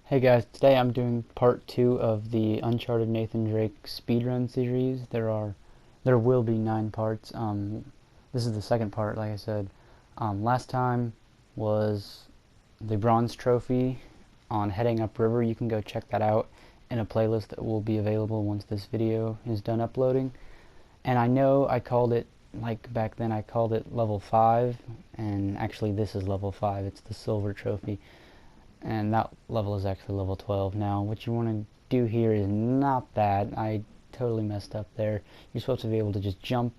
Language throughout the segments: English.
Hey guys, today I'm doing part 2 of the Uncharted Nathan Drake speedrun series. There will be 9 parts. This is the second part, like I said. Last time was the bronze trophy on heading upriver. You can go check that out in a playlist that will be available once this video is done uploading. And I know I called it, like back then I called it level 5, and actually this is level 5. It's the silver trophy. And that level is actually level 12. Now what you want to do here is not that. I totally messed up there. You're supposed to be able to just jump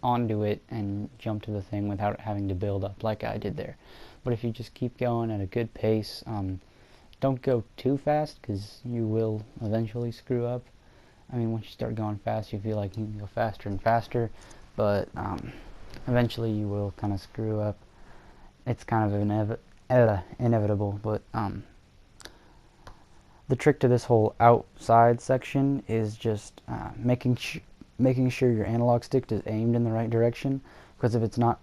onto it and jump to the thing without having to build up like I did there. But if you just keep going at a good pace, don't go too fast because you will eventually screw up. I mean, once you start going fast, you feel like you can go faster and faster, but eventually you will kind of screw up. It's kind of inevitable, but the trick to this whole outside section is just making sure your analog stick is aimed in the right direction, because if it's not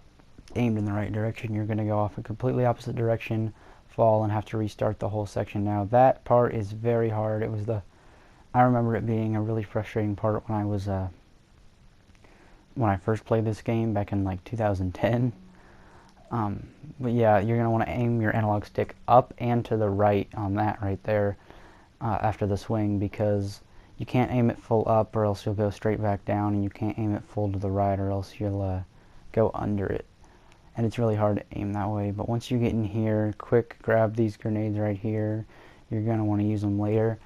aimed in the right direction, you're going to go off a completely opposite direction, fall, and have to restart the whole section. Now that part is very hard. I remember it being a really frustrating part when I first played this game back in like 2010. But yeah, you're going to want to aim your analog stick up and to the right on that right there after the swing, because you can't aim it full up or else you'll go straight back down, and you can't aim it full to the right or else you'll go under it. And it's really hard to aim that way. But once you get in here, quick grab these grenades right here. You're going to want to use them later.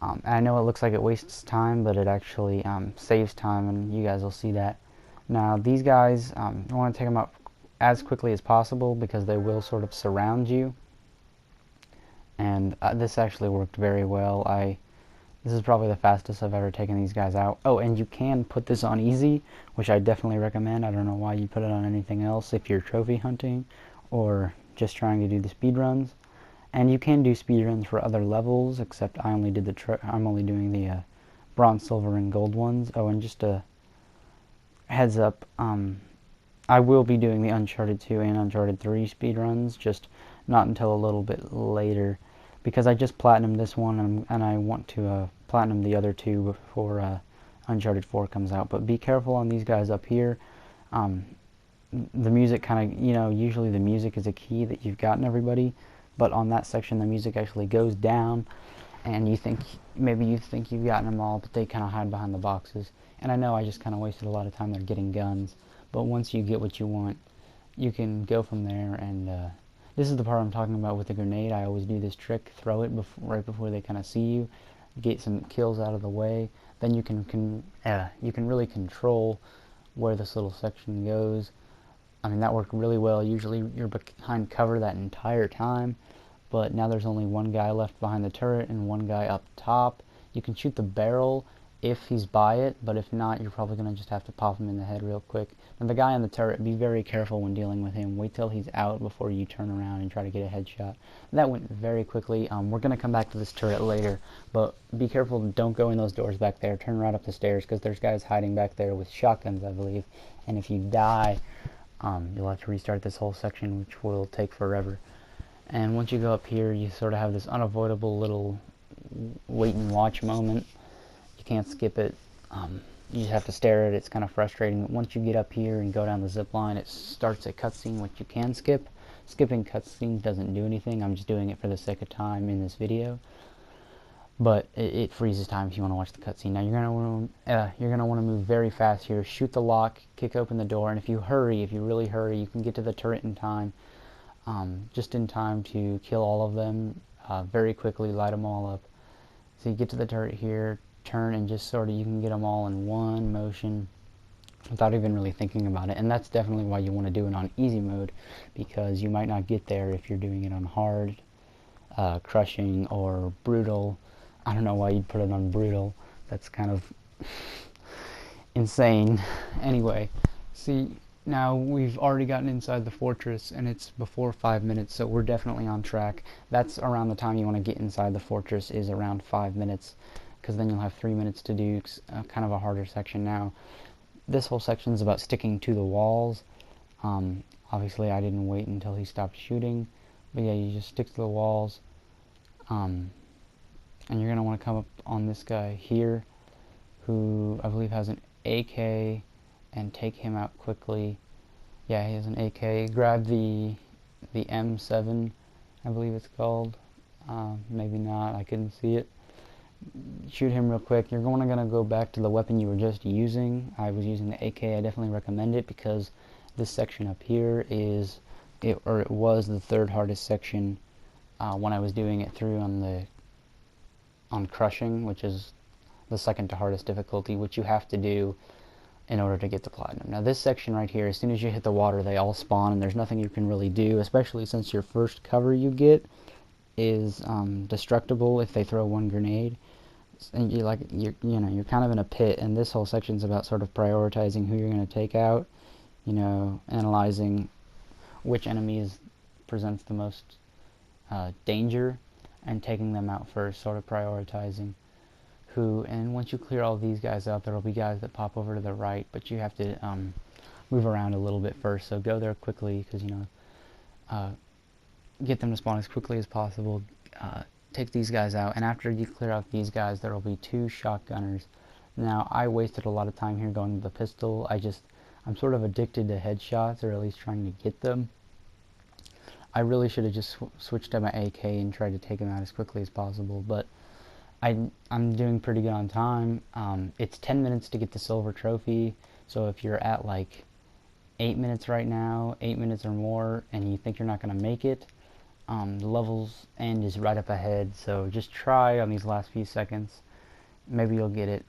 And I know it looks like it wastes time, but it actually saves time, and you guys will see that. Now these guys, I want to take them out as quickly as possible because they will sort of surround you, and this actually worked very well. This is probably the fastest I've ever taken these guys out. Oh, and you can put this on easy, which I definitely recommend. I don't know why you put it on anything else if you're trophy hunting or just trying to do the speed runs. And you can do speed runs for other levels, except I only did I'm only doing the bronze, silver, and gold ones. Oh, and just a heads up, I will be doing the Uncharted 2 and Uncharted 3 speedruns, just not until a little bit later, because I just platinumed this one, and I want to platinum the other two before Uncharted 4 comes out. But be careful on these guys up here. The music kind of, usually the music is a key that you've gotten everybody, but on that section the music actually goes down, and maybe you think you've gotten them all, but they kind of hide behind the boxes. And I know I just kind of wasted a lot of time there getting guns. But once you get what you want, you can go from there. And this is the part I'm talking about with the grenade. I always do this trick: throw it right before they kind of see you, get some kills out of the way. Then you can really control where this little section goes. I mean, that worked really well. Usually you're behind cover that entire time, but now there's only one guy left behind the turret and one guy up top. You can shoot the barrel if he's by it, but if not, you're probably going to just have to pop him in the head real quick. And the guy on the turret, be very careful when dealing with him. Wait till he's out before you turn around and try to get a headshot. That went very quickly. We're going to come back to this turret later, but be careful, don't go in those doors back there. Turn right up the stairs, because there's guys hiding back there with shotguns, I believe. And if you die, you'll have to restart this whole section, which will take forever. And once you go up here, you sort of have this unavoidable little wait and watch moment. Can't skip it. You just have to stare at it. It's kind of frustrating. But once you get up here and go down the zip line, it starts a cutscene which you can skip. Skipping cutscenes doesn't do anything. I'm just doing it for the sake of time in this video. But it freezes time if you want to watch the cutscene. Now you're gonna want to move very fast here. Shoot the lock, kick open the door, and if you really hurry, you can get to the turret in time. Just in time to kill all of them very quickly. Light them all up. So you get to the turret here. Turn, and just sort of you can get them all in one motion without even really thinking about it. And that's definitely why you want to do it on easy mode, because you might not get there if you're doing it on hard, crushing, or brutal. I don't know why you'd put it on brutal. That's kind of insane. Anyway, see, now we've already gotten inside the fortress, and it's before 5 minutes, so we're definitely on track. That's around the time you want to get inside the fortress, is around 5 minutes, because then you'll have 3 minutes to do kind of a harder section. Now, this whole section is about sticking to the walls. Obviously, I didn't wait until he stopped shooting, but yeah, you just stick to the walls. and you're going to want to come up on this guy here, who I believe has an AK, and take him out quickly. Yeah, he has an AK. Grab the M7, I believe it's called. Maybe not, I couldn't see it. Shoot him real quick. You're going to go back to the weapon you were just using. I was using the AK. I definitely recommend it because this section up here is, it was the third hardest section when I was doing it through on crushing, which is the second to hardest difficulty, which you have to do in order to get to platinum. Now this section right here, as soon as you hit the water, they all spawn, and there's nothing you can really do, especially since your first cover you get is destructible if they throw one grenade. And you're kind of in a pit, and this whole section's about sort of prioritizing who you're going to take out, analyzing which enemies presents the most danger and taking them out first, sort of prioritizing who. And once you clear all these guys out, there will be guys that pop over to the right, but you have to move around a little bit first, so go there quickly, because get them to spawn as quickly as possible. Take these guys out, and after you clear out these guys, there will be 2 shotgunners. Now I wasted a lot of time here going to the pistol. I'm sort of addicted to headshots, or at least trying to get them. I really should have just switched to my AK and tried to take them out as quickly as possible, but I'm doing pretty good on time. It's 10 minutes to get the silver trophy, so if you're at like 8 minutes right now, 8 minutes or more, and you think you're not going to make it, the level's end is right up ahead, so just try on these last few seconds. Maybe you'll get it.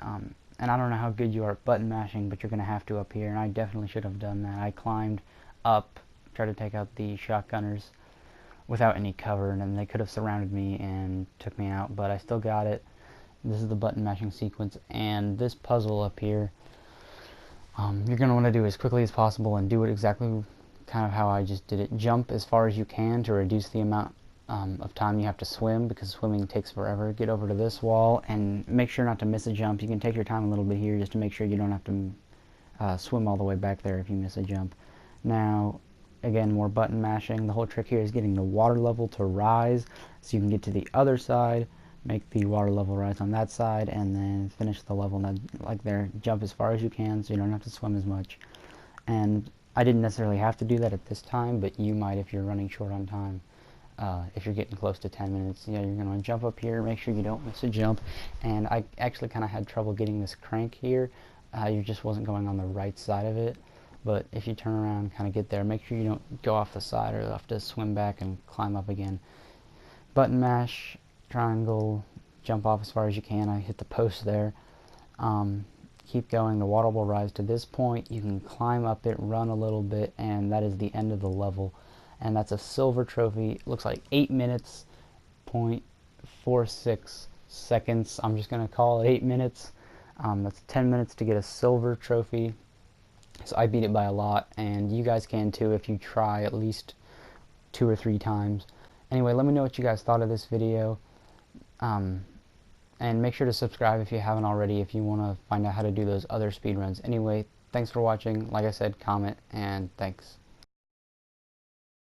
And I don't know how good you are at button mashing, but you're going to have to up here, and I definitely should have done that. I climbed up, tried to take out the shotgunners without any cover, and then they could have surrounded me and took me out, but I still got it. This is the button mashing sequence, and this puzzle up here, you're going to want to do as quickly as possible and do it exactly kind of how I just did it. Jump as far as you can to reduce the amount of time you have to swim, because swimming takes forever. Get over to this wall and make sure not to miss a jump. You can take your time a little bit here just to make sure you don't have to swim all the way back there if you miss a jump. Now, again, more button mashing. The whole trick here is getting the water level to rise so you can get to the other side, make the water level rise on that side, and then finish the level. Now, like there, jump as far as you can so you don't have to swim as much. And I didn't necessarily have to do that at this time, but you might if you're running short on time. If you're getting close to 10 minutes, you're going to jump up here, make sure you don't miss a jump. And I actually kind of had trouble getting this crank here. You just wasn't going on the right side of it. But if you turn around, kind of get there, make sure you don't go off the side or have to swim back and climb up again. Button mash, triangle, jump off as far as you can. I hit the post there. Keep going, the water will rise to this point. You can climb up it, run a little bit, and that is the end of the level. And that's a silver trophy. It looks like 8 minutes, 0.46 seconds. I'm just going to call it 8 minutes. That's 10 minutes to get a silver trophy. So I beat it by a lot, and you guys can too if you try at least 2 or 3 times. Anyway, let me know what you guys thought of this video. And make sure to subscribe if you haven't already if you want to find out how to do those other speedruns. Anyway, thanks for watching. Like I said, comment, and thanks.